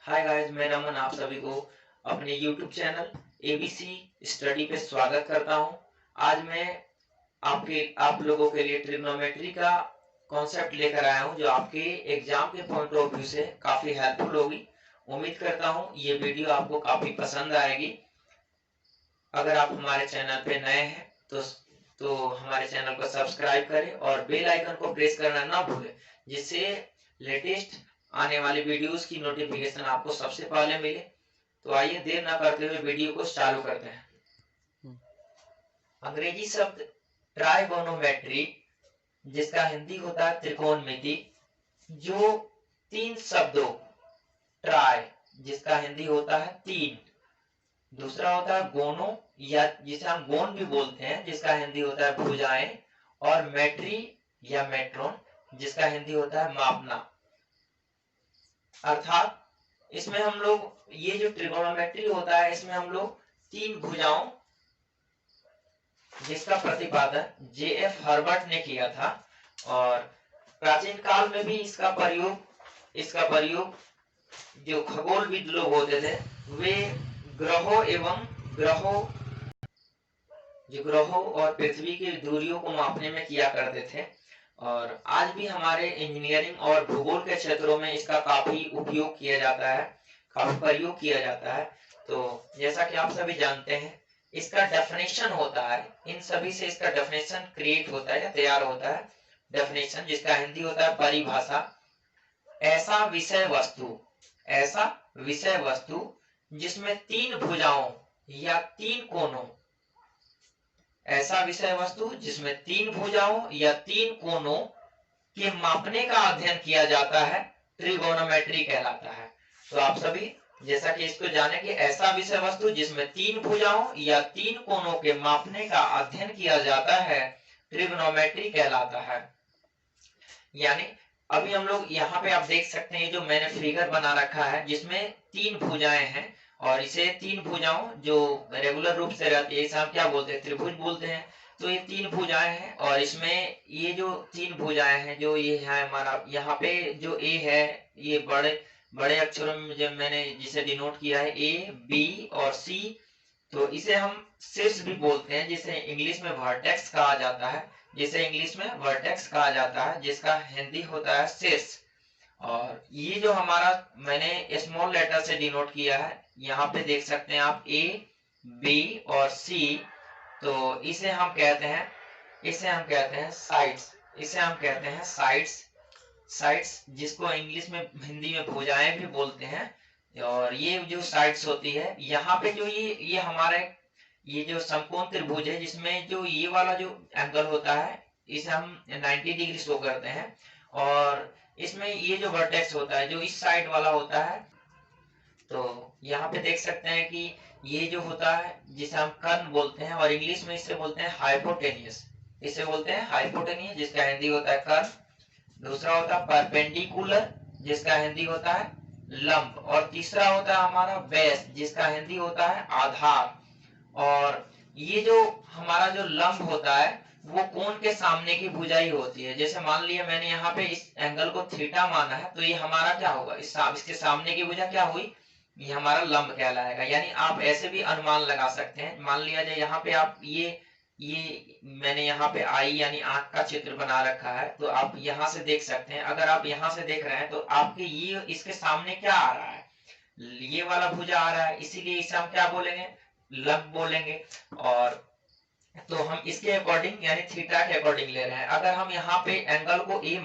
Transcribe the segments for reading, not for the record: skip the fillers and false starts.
Hi guys, मैं रमन आप सभी को अपने YouTube चैनल एबीसी स्टडी पे स्वागत करता हूं। आज मैं आप लोगों के लिए ट्रिग्नोमेट्री का कॉन्सेप्ट लेकर आया हूं, जो आपके एग्जाम के पॉइंट ऑफ व्यू से काफी हेल्पफुल होगी। उम्मीद करता हूं ये वीडियो आपको काफी पसंद आएगी। अगर आप हमारे चैनल पे नए हैं तो हमारे चैनल को सब्सक्राइब करें और बेल आइकन को प्रेस करना ना भूलें, जिससे लेटेस्ट आने वाली वीडियोस की नोटिफिकेशन आपको सबसे पहले मिले। तो आइए देर ना करते हुए वीडियो को चालू करते हैं। अंग्रेजी शब्द ट्राइगोनोमेट्री, जिसका हिंदी होता है त्रिकोणमिति, जो तीन शब्दों ट्राई, जिसका हिंदी होता है तीन, दूसरा होता है गोनो या जिसे हम गोन भी बोलते हैं, जिसका हिंदी होता है भुजाएं, और मैट्री या मेट्रोन, जिसका हिंदी होता है मापना। अर्थात इसमें हम लोग ये जो ट्रिगोनोमेट्री होता है, इसमें हम लोग तीन भुजाओं, जिसका प्रतिपादन जेएफ हर्बर्ट ने किया था, और प्राचीन काल में भी इसका प्रयोग जो खगोलविद लोग होते थे, वे ग्रहों और पृथ्वी की दूरियों को मापने में किया करते थे। और आज भी हमारे इंजीनियरिंग और भूगोल के क्षेत्रों में इसका काफी उपयोग किया जाता है, काफी प्रयोग किया जाता है। तो जैसा कि आप सभी जानते हैं, इसका डेफिनेशन होता है, इन सभी से इसका डेफिनेशन क्रिएट होता है या तैयार होता है। डेफिनेशन, जिसका हिंदी होता है परिभाषा। ऐसा विषय वस्तु जिसमें तीन भुजाओं या तीन कोनों, ऐसा विषय वस्तु जिसमें तीन भुजाओं या तीन कोनों के मापने का अध्ययन किया जाता है, ट्रिगोनोमेट्री कहलाता है। तो आप सभी जैसा कि इसको जाने कि ऐसा विषय वस्तु जिसमें तीन भुजाओं या तीन कोनों के मापने का अध्ययन किया जाता है, ट्रिगोनोमेट्री कहलाता है। यानी अभी हम लोग यहाँ पे आप देख सकते हैं, जो मैंने फिगर बना रखा है, जिसमें तीन भुजाएं हैं, और इसे तीन भुजाओं जो रेगुलर रूप से रहती है, इसे हम क्या बोलते हैं, त्रिभुज बोलते हैं। तो ये तीन भुजाएं हैं, और इसमें ये जो तीन भुजाएं हैं, जो ये है हमारा, यहाँ पे जो ए है, ये बड़े बड़े अक्षरों में जब मैंने जिसे डिनोट किया है, ए बी और सी, तो इसे हम शीर्ष भी बोलते हैं, जिसे इंग्लिश में वर्टेक्स कहा जाता है, जिसका हिंदी होता है शीर्ष। और ये जो हमारा मैंने स्मॉल लेटर से डिनोट किया है, यहाँ पे देख सकते हैं आप, ए बी और सी, तो इसे हम कहते हैं साइड्स, जिसको इंग्लिश में हिंदी में भुजाएं भी बोलते हैं। और ये जो साइड्स होती है, यहाँ पे जो ये हमारे ये जो समकोण त्रिभुज है, जिसमें जो ये वाला जो एंगल होता है, इसे हम 90 डिग्री शो करते हैं, और इसमें ये जो वर्टेक्स होता है, जो इस साइड वाला होता है, तो यहाँ पे देख सकते हैं कि ये जो होता है, जिसे हम कर्ण बोलते हैं, और इंग्लिश में इसे बोलते हैं हाइपोटेनियस, जिसका हिंदी होता है कर्ण। दूसरा होता है परपेंडिकुलर, जिसका हिंदी होता है लंब, और तीसरा होता है हमारा बेस, जिसका हिंदी होता है आधार। और ये जो हमारा जो लंब होता है, वो कोण के सामने की भुजाई होती है। जैसे मान लिया मैंने यहाँ पे इस एंगल को थीटा माना है, तो ये हमारा क्या होगा, इसके सामने की भुजा क्या हुई, ये हमारा लंब कहलाएगा। यानी आप ऐसे भी अनुमान लगा सकते हैं। मान लिया जाए यहाँ पे आप ये मैंने यहाँ पे आई यानी आंख का चित्र बना रखा है, तो आप यहाँ से देख सकते हैं। अगर आप यहाँ से देख रहे हैं, तो आपके ये इसके सामने क्या आ रहा है, ये वाला भुजा आ रहा है, इसीलिए इसे हम क्या बोलेंगे, लंब बोलेंगे। और तो हम इसके अकॉर्डिंग यानी थीटा के अकॉर्डिंग ले रहे हैं। अगर हम यहाँ पे एंगल को ए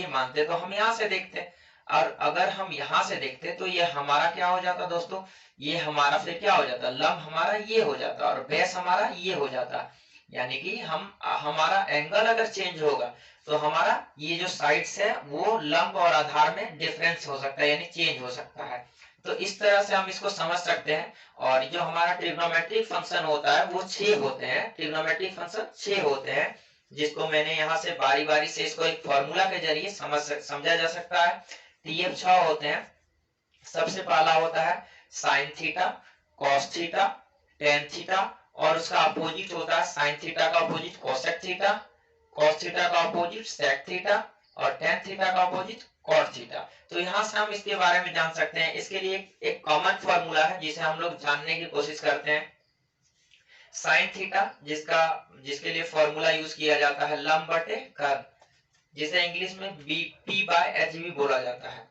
मानते, तो हम यहाँ से देखते, और अगर हम यहाँ से देखते, तो ये हमारा क्या हो जाता दोस्तों, ये हमारा फिर क्या हो जाता, लंब हमारा ये हो जाता, और बेस हमारा ये हो जाता। यानी कि हमारा एंगल अगर चेंज होगा, तो हमारा ये जो साइड्स है, वो लंब और आधार में डिफरेंस हो सकता है, यानी चेंज हो सकता है। तो इस तरह से हम इसको समझ सकते हैं। और जो हमारा ट्रिग्नोमेट्रिक फंक्शन होता है, वो 6 होते हैं, जिसको मैंने यहाँ से बारी बारी से इसको एक फॉर्मूला के जरिए समझा जा सकता है। TF 6 होते हैं। सबसे पहला होता है sine theta, cos theta, tan theta, और उसका अपोजिट होता है साइन थीटा का opposite cosec theta, cos theta का अपोजिट सेक थीटा, और टेन थीटा का अपोजिट कॉट थीटा। तो यहाँ से हम इसके बारे में जान सकते हैं। इसके लिए एक कॉमन फॉर्मूला है जिसे हम लोग जानने की कोशिश करते हैं, साइन थीटा, जिसके लिए फॉर्मूला यूज किया जाता है लंब बटे कर्न, जिसे इंग्लिश में पी बाय एच भी बोला जाता है।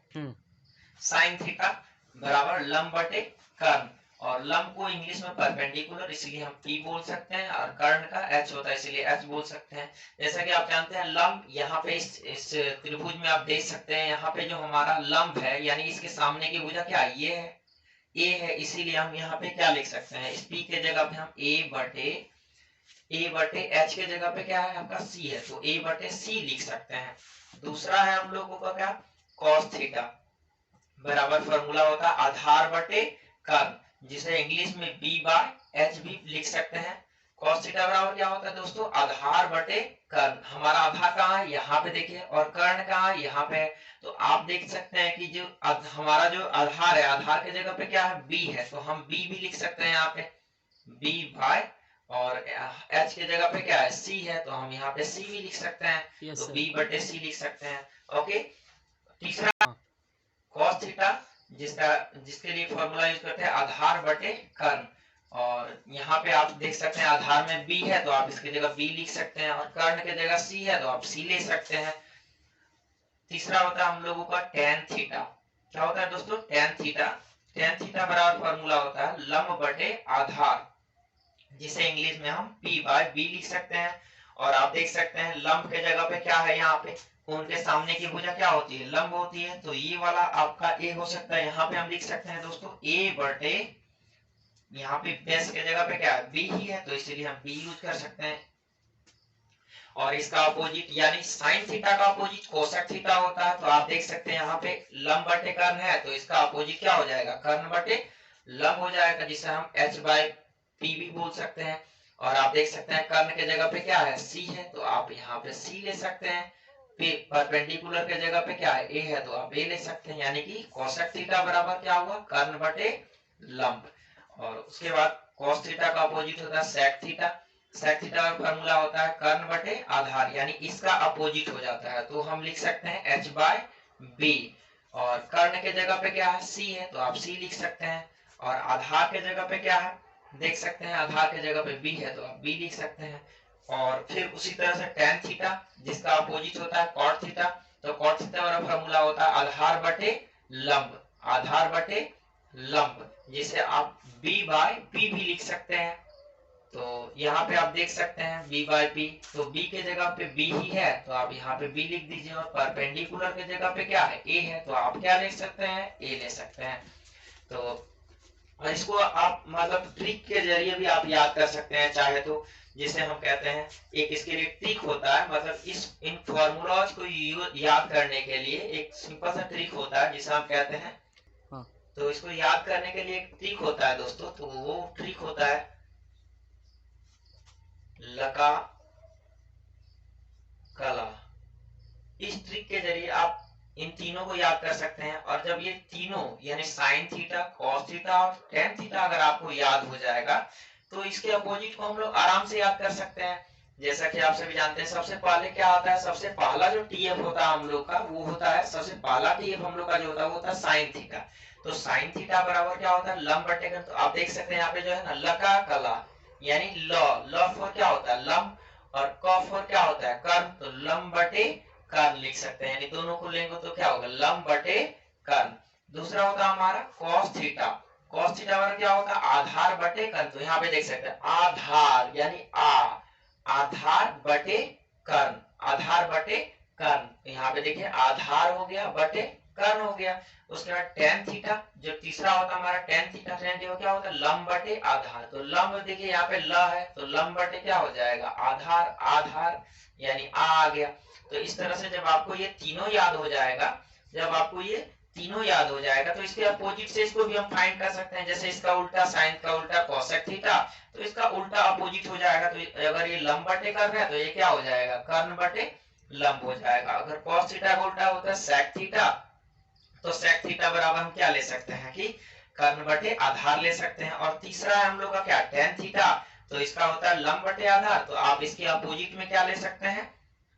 साइन थीटा बराबर लंब बटे कर्न, और लंब को इंग्लिश में परपेंडिकुलर इसलिए हम पी बोल सकते हैं, और कर्ण का एच होता है इसलिए एच बोल सकते हैं। जैसा कि आप जानते हैं लंब यहाँ पे इस त्रिभुज में आप देख सकते हैं, यहाँ पे जो हमारा लंब है यानी इसके सामने की भुजा क्या है, ये है, ए है, इसीलिए हम यहाँ पे क्या लिख सकते हैं, इस पी के जगह पे हम ए बटे एच के जगह पे क्या है आपका सी है, तो ए बटे सी लिख सकते हैं। दूसरा है हम लोगों का क्या, कॉस थीटा बराबर फॉर्मूला होता है आधार बटे कर्न, जिसे इंग्लिश में बी बाय एच भी लिख सकते हैं। कॉस थीटा बराबर क्या होता है दोस्तों, आधार बटे कर्ण। हमारा आधार कहाँ है, यहाँ पे देखिए, और कर्ण कहाँ है, यहाँ पे है। तो आप देख सकते हैं कि जो हमारा जो आधार है, आधार के जगह पे क्या है, बी है, तो हम बी भी लिख सकते हैं यहाँ पे, बी बाय, और एच के जगह पे क्या है, सी है, तो हम यहाँ पे सी भी लिख सकते हैं, तो बी बटे सी लिख सकते हैं। ओके, तीसरा कॉस थीटा, जिसके लिए फॉर्मूला यूज करते हैं आधार बटे कर्ण, और यहाँ पे आप देख सकते हैं आधार में b है तो आप इसकी जगह b लिख सकते हैं, और कर्ण की जगह c है तो आप c ले सकते हैं। तीसरा होता है हम लोगों का tan थीटा। क्या होता है दोस्तों, tan थीटा, tan थीटा बराबर फॉर्मूला होता है लंब बटे आधार, जिसे इंग्लिश में हम p बाय b लिख सकते हैं। और आप देख सकते हैं लंब के जगह पे क्या है, यहाँ पे उनके सामने की भुजा क्या होती है, लंब होती है, तो ये वाला आपका a हो सकता है, यहाँ पे हम लिख सकते हैं दोस्तों a बटे, यहाँ पे बेस के जगह पे क्या है, b ही है, तो इसीलिए हम b यूज कर सकते हैं। और इसका अपोजिट यानी साइन थीटा का अपोजिट कोसेक थीटा होता है, तो आप देख सकते हैं यहाँ पे लंब बटे कर्ण है, तो इसका अपोजिट क्या हो जाएगा, कर्ण बटे लंब हो जाएगा, जिसे हम h बाय p भी बोल सकते हैं। और आप देख सकते हैं कर्ण के जगह पे क्या है, c है, तो आप यहाँ पे c ले सकते हैं। परपेंडिकुलर के जगह पे क्या है, a है, तो आप a ले सकते हैं, यानी कि कोसेक थीटा बराबर क्या हुआ, कर्ण बटे लंब। और उसके बाद cos थीटा का अपोजिट होता है sec थीटा। sec थीटा का फॉर्मूला होता है कर्ण बटे आधार, यानी इसका अपोजिट हो जाता है, तो हम लिख सकते हैं h बाय b। और कर्ण के जगह पे क्या है, c है, तो आप c लिख सकते हैं। और आधार के जगह पे क्या है, देख सकते हैं आधार के जगह पे b है, तो आप b लिख सकते हैं। और फिर उसी तरह से tan थीटा, जिसका अपोजिट होता है cot थीटा, तो cot थीटा वाला फॉर्मूला होता है आधार बटे लंब, आधार बटे लंब, जिसे आप b बाय p भी लिख सकते हैं। तो यहाँ पे आप देख सकते हैं b बाय p, तो b के जगह पे b ही है, तो आप यहाँ पे b लिख दीजिए, और परपेंडिकुलर के जगह पे क्या है, a है, तो आप क्या ले सकते हैं, a ले सकते हैं। तो इसको आप मतलब ट्रिक के जरिए भी आप याद कर सकते हैं चाहे तो, जिसे हम कहते हैं, एक इसके लिए ट्रिक होता है, मतलब इन फॉर्मूलाज को याद करने के लिए एक सिंपल सा ट्रिक होता है जिसे हम कहते हैं, तो इसको याद करने के लिए एक ट्रिक होता है दोस्तों, तो वो ट्रिक होता है लका कला। इस ट्रिक के जरिए आप इन तीनों को याद कर सकते हैं, और जब ये तीनों यानी साइन थीटा, कॉस थीटा और टेन थीटा अगर आपको याद हो जाएगा, तो इसके अपोजिट को हम लोग आराम से याद कर सकते हैं। जैसा कि आप सभी जानते हैं सबसे पहले क्या होता है, सबसे पहला जो टीएफ होता है हम लोग का, वो होता है, सबसे पहला टीएफ हम लोग का जो होता है वो होता है साइन थीटा। तो साइन थीटा बराबर क्या होता है, लंब बटे कर्ण। तो आप देख सकते हैं यहाँ पे जो है ना लका कला, यानी ल फॉर क्या होता है, लंब, और क फॉर क्या होता है, कर्ण, तो लंब बटे कर्ण लिख सकते हैं, यानी दोनों को लेंगे तो क्या होगा, लंब बटे कर्ण। दूसरा होता है हमारा cos थीटा। cos थीटा वाला क्या होगा, आधार बटे कर्ण। तो यहाँ पे देख सकते हैं आधार यानी आधार बटे कर्ण, आधार बटे कर्ण। तो यहाँ पे देखिए आधार हो गया बटे कर्ण हो गया। उसके बाद tan थीटा, जो तीसरा होता है हमारा tan थीटा, tan थीटा क्या होता है, लंब बटे आधार। तो लंब देखिए यहाँ पे ल है, तो लंब बटे क्या हो जाएगा, आधार, आधार यानी आ गया। तो इस तरह से जब आपको ये तीनों याद हो जाएगा, जब आपको ये तीनों याद हो जाएगा, तो इसके अपोजिट से इसको भी हम फाइंड कर सकते हैं। जैसे इसका उल्टा साइन का उल्टा कोसेक थीटा, तो इसका उल्टा अपोजिट हो जाएगा। तो अगर ये लंब बटे कर्ण है तो ये क्या हो जाएगा, कर्ण बटे लंब हो जाएगा। अगर कॉस थीटा का उल्टा होता है सेक थीटा, तो सेक थीटा बराबर हम क्या ले सकते हैं कि कर्ण बटे आधार ले सकते हैं। और तीसरा है हम लोग का क्या, टेन थीटा, तो इसका होता है लंब बटे आधार, तो आप इसके अपोजिट में क्या ले सकते हैं,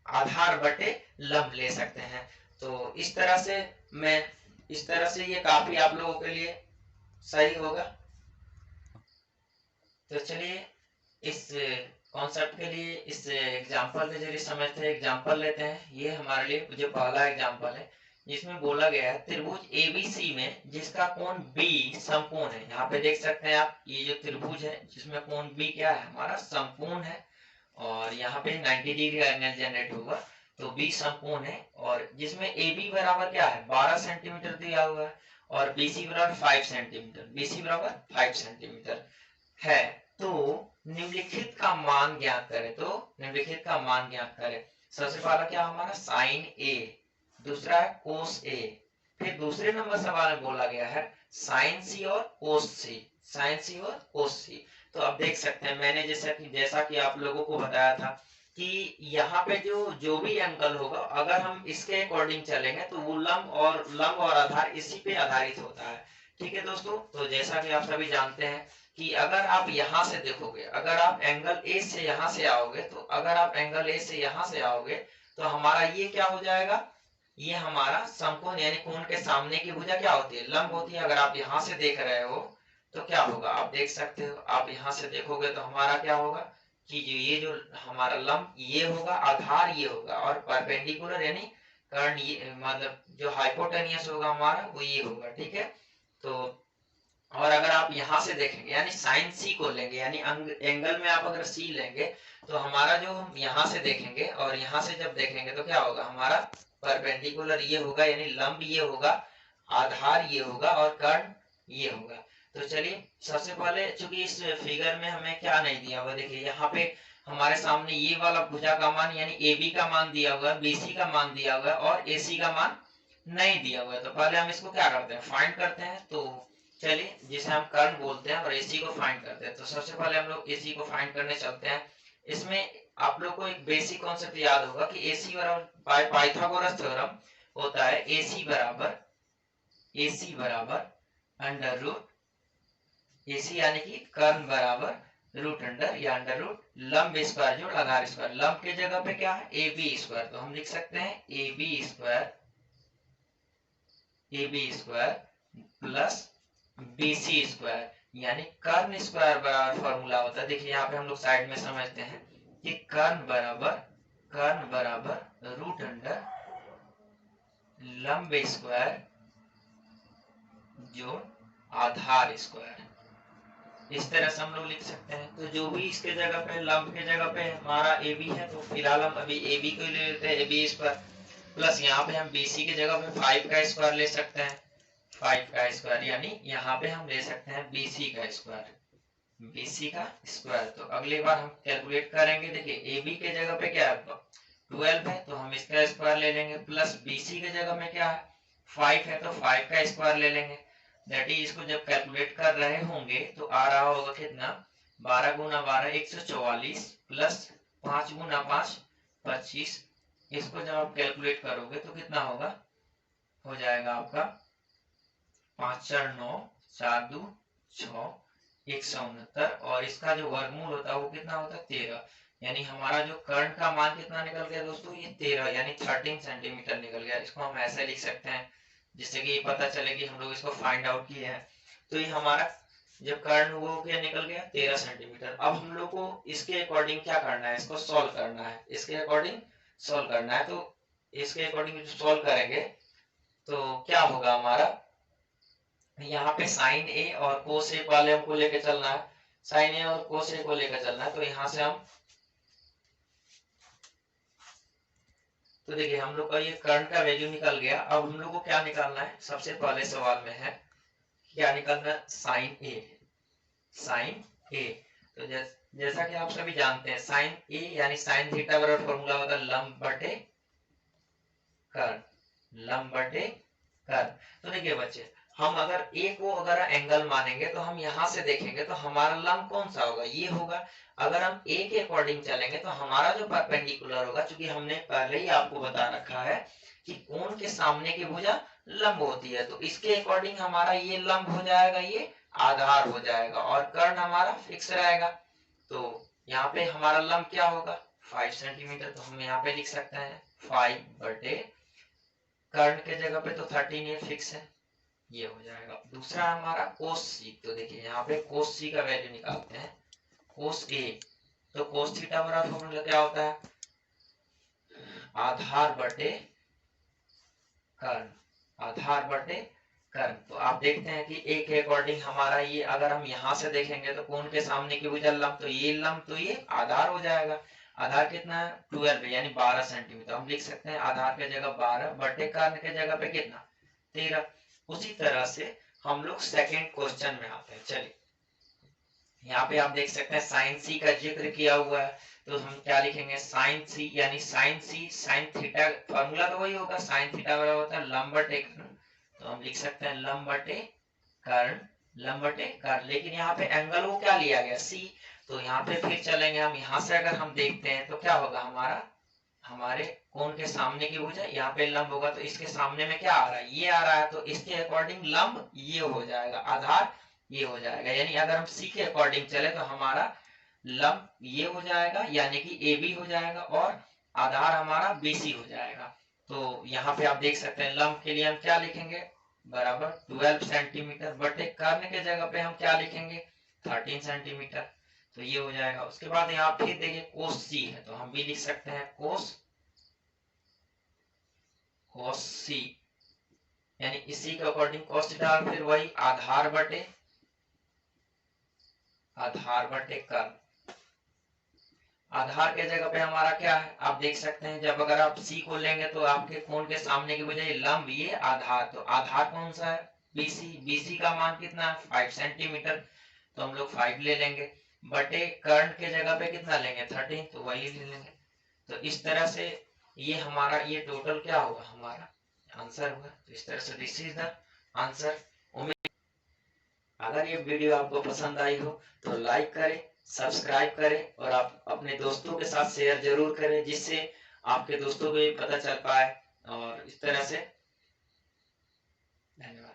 आधार बटे लंब ले सकते हैं। तो इस तरह से ये काफी आप लोगों के लिए सही होगा। तो चलिए इस कॉन्सेप्ट के लिए इस एग्जाम्पल के जरिए समझते हैं। एग्जाम्पल लेते हैं, ये हमारे लिए जो पहला एग्जाम्पल है जिसमें बोला गया है त्रिभुज एबीसी में जिसका कोण बी समकोण है। यहाँ पे देख सकते हैं आप, ये जो त्रिभुज है जिसमें कोण बी क्या है, हमारा समकोण है, और यहाँ पे 90 डिग्री का एंगल जनरेट होगा, तो बी समकोण है। और जिसमें ए बी बराबर क्या है, 12 सेंटीमीटर दिया हुआ है, और बी सी बराबर 5 सेंटीमीटर, बी सी बराबर 5 सेंटीमीटर है। तो निम्नलिखित का मान ज्ञात करें, तो निम्नलिखित का मान ज्ञात करें। सबसे पहला क्या हमारा साइन ए, दूसरा है कोस ए, फिर दूसरे नंबर सवाल में बोला गया है साइन सी और कोस सी, साइन सी और कोस सी। तो अब देख सकते हैं मैंने जैसा कि आप लोगों को बताया था कि यहाँ पे जो भी एंगल होगा, अगर हम इसके अकॉर्डिंग चलेंगे तो वो लंब और आधार इसी पे आधारित होता है। ठीक है दोस्तों, तो जैसा कि आप सभी जानते हैं कि अगर आप यहां से देखोगे, अगर आप एंगल ए से यहां से आओगे, तो अगर आप एंगल ए से यहां से आओगे तो हमारा ये क्या हो जाएगा, ये हमारा समकोण यानी कोण के सामने की भुजा क्या होती है, लंब होती है। अगर आप यहां से देख रहे हो तो क्या होगा, आप देख सकते हो, आप यहां से देखोगे तो हमारा क्या होगा कि जो हमारा लंब ये होगा, आधार ये होगा, और परपेंडिकुलर यानी कर्ण ये मतलब जो हाइपोटेनियस होगा हमारा वो ये होगा। ठीक है, तो और अगर आप यहां से देखेंगे यानी साइन सी को लेंगे, यानी एंगल में आप अगर सी लेंगे तो हमारा जो हम यहां से देखेंगे और यहां से जब देखेंगे तो क्या होगा, हमारा परपेंडिकुलर ये होगा, यानी लंब ये होगा, आधार ये होगा, और कर्ण ये होगा। तो चलिए सबसे पहले, चूंकि इस फिगर में हमें क्या नहीं दिया हुआ, देखिए यहाँ पे हमारे सामने ये वाला भुजा का मान यानी ए बी का मान दिया हुआ है, बी सी का मान दिया हुआ है, और ए सी का मान नहीं दिया हुआ है। तो पहले हम इसको क्या करते हैं, फाइंड करते हैं। तो चलिए, जिसे हम कर्ण बोलते हैं, और एसी को फाइंड करते हैं। तो सबसे पहले हम लोग एसी को फाइंड करने चलते हैं। इसमें आप लोग को एक बेसिक कॉन्सेप्ट याद होगा कि एसी बराबर पाइथागोरस थ्योरम होता है, एसी बराबर अंडर रूट, एसी यानी कि कर्ण बराबर रूट अंडर या अंडर रूट लंब स्क्वायर जोड़ आधार स्क्वायर। लंब के जगह पे क्या है, ए बी स्क्वायर, तो हम लिख सकते हैं A B square plus BC square, यानी कर्ण स्क्वायर बराबर फॉर्मूला होता है। देखिए यहाँ पे हम लोग साइड में समझते हैं कि कर्ण बराबर रूट अंडर लंब स्क्वायर जोड़ आधार स्क्वायर, इस तरह से हम लोग लिख सकते हैं। तो जो भी इसके जगह पे लंब के जगह पे हमारा ए बी है, तो फिलहाल हम अभी ए बी को ले लेते हैं, ए बी स्क्वायर प्लस यहाँ पे हम बी सी की जगह पे 5 का स्क्वायर ले सकते हैं, 5 का स्क्वायर, यानी यहाँ पे हम ले सकते हैं BC का स्क्वायर, BC का स्क्वायर। तो अगली बार हम कैलकुलेट करेंगे, देखिए AB के जगह पे क्या है 12 है, तो हम इसका स्क्वायर ले लेंगे, प्लस BC के जगह में क्या है 5 है, तो 5 का स्क्वायर ले लेंगे। दैट इज इसको जब कैलकुलेट कर रहे होंगे तो आ रहा होगा कितना, 12 गुना 12 144 प्लस 5 गुना 5 25। इसको जब आप कैलकुलेट करोगे तो कितना होगा, हो जाएगा आपका 5 4 9 4 2 6 169, और इसका जो वर्गमूल होता है वो कितना होता है 13, यानी हमारा जो कर्ण का मान कितना निकल गया दोस्तों, ये 13 यानी 13 सेंटीमीटर निकल गया। इसको हम ऐसे लिख सकते हैं जिससे कि ये पता चले कि हम लोग इसको फाइंड आउट किए हैं। तो ये हमारा जब कर्ण वो क्या निकल गया 13 सेंटीमीटर। अब हम लोग को इसके अकॉर्डिंग क्या करना है, इसको सॉल्व करना है, इसके अकॉर्डिंग सॉल्व करना है। तो इसके अकॉर्डिंग सॉल्व करेंगे तो क्या होगा हमारा, यहाँ पे साइन ए और कोस ए वाले हमको लेके चलना है, साइन ए और कोस ए को लेकर चलना है। तो यहाँ से हम, तो देखिए हम लोग का ये कर्ण का वैल्यू निकल गया। अब हम लोग को क्या निकालना है, सबसे पहले सवाल में है क्या निकालना है, साइन ए, साइन ए। तो जैसा कि आप सभी जानते हैं साइन ए यानी साइन थीटा बराबर फॉर्मूला होता है लंब बटे कर्ण, लंब बटे कर्ण। तो देखिए बच्चे, हम अगर ए को अगर एंगल मानेंगे तो हम यहां से देखेंगे तो हमारा लंब कौन सा होगा, ये होगा। अगर हम ए के अकॉर्डिंग चलेंगे तो हमारा जो परपेंडिकुलर होगा, क्योंकि हमने पहले ही आपको बता रखा है कि कोण के सामने की भुजा लंब होती है, तो इसके अकॉर्डिंग हमारा ये लंब हो जाएगा, ये आधार हो जाएगा, और कर्ण हमारा फिक्स रहेगा। तो यहाँ पे हमारा लंब क्या होगा 5 सेंटीमीटर, तो हम यहाँ पे लिख सकते हैं 5 बटे कर्ण के जगह पे तो 13 ये फिक्स है, ये हो जाएगा। दूसरा हमारा कोस सी, तो देखिए यहाँ पे कोस सी का वैल्यू निकालते हैं, कोस ए, तो कोस थीटा बराबर फॉर्मूला क्या होता है, आधार बटे कर्ण, आधार बटे कर्ण। तो आप देखते हैं कि ए के अकॉर्डिंग हमारा ये, अगर हम यहाँ से देखेंगे तो कोण के सामने की भुजा लंब, तो ये लंब तो ये आधार हो जाएगा। आधार कितना है 12 यानी 12 सेंटीमीटर, हम लिख सकते हैं आधार के जगह 12 बटे कर्ण के जगह पे कितना 13। उसी तरह से हम लोग सेकेंड क्वेश्चन में आते हैं। चलिए यहाँ पे आप देख सकते हैं साइन सी का जिक्र किया हुआ है, तो हम क्या लिखेंगे साइन सी, यानी साइन सी साइन थीटा, फॉर्मूला तो वही होगा, साइन थीटा बराबर होता है लंब बटे कर्ण, तो हम लिख सकते हैं लंब बटे कर्ण, लंब बटे कर्ण। लेकिन यहाँ पे एंगल को क्या लिया गया सी, तो यहाँ पे फिर चलेंगे हम, यहाँ से अगर हम देखते हैं तो क्या होगा हमारा, हमारे कोण के सामने की भुजा यहाँ पे लंब होगा, तो इसके सामने में क्या आ रहा है, ये आ रहा है, तो इसके अकॉर्डिंग लंब ये हो जाएगा, आधार ये हो जाएगा। यानी अगर हम सी के अकॉर्डिंग चले तो हमारा लंब ये हो जाएगा, यानी कि ए बी हो जाएगा, और आधार हमारा बी सी हो जाएगा। तो यहाँ पे आप देख सकते हैं लंब के लिए हम क्या लिखेंगे, बराबर 12 सेंटीमीटर बटे कर्ण के जगह पे हम क्या लिखेंगे 13 सेंटीमीटर, तो ये हो जाएगा। उसके बाद यहाँ फिर देखिए कोस सी है, तो हम भी लिख सकते हैं कोस सी, यानी इसी के अकॉर्डिंग cos थीटा, फिर वही आधार बटे कर्ण। आधार के जगह पे हमारा क्या है, आप देख सकते हैं जब अगर आप सी को लेंगे तो आपके कोण के सामने की बजाय लंब ये आधार, तो आधार कौन सा है बीसी, बीसी का मान कितना है 5 सेंटीमीटर, तो हम लोग 5 ले लेंगे, बटे कर्ण के जगह पे कितना लेंगे 13, तो वही ले लेंगे। तो इस तरह से ये हमारा ये टोटल क्या होगा हमारा आंसर हुआ। तो इस तरह से दिस इज द आंसर। अगर ये वीडियो आपको पसंद आई हो तो लाइक करें, सब्सक्राइब करें, और आप अपने दोस्तों के साथ शेयर जरूर करें, जिससे आपके दोस्तों को भी पता चल पाए। और इस तरह से धन्यवाद।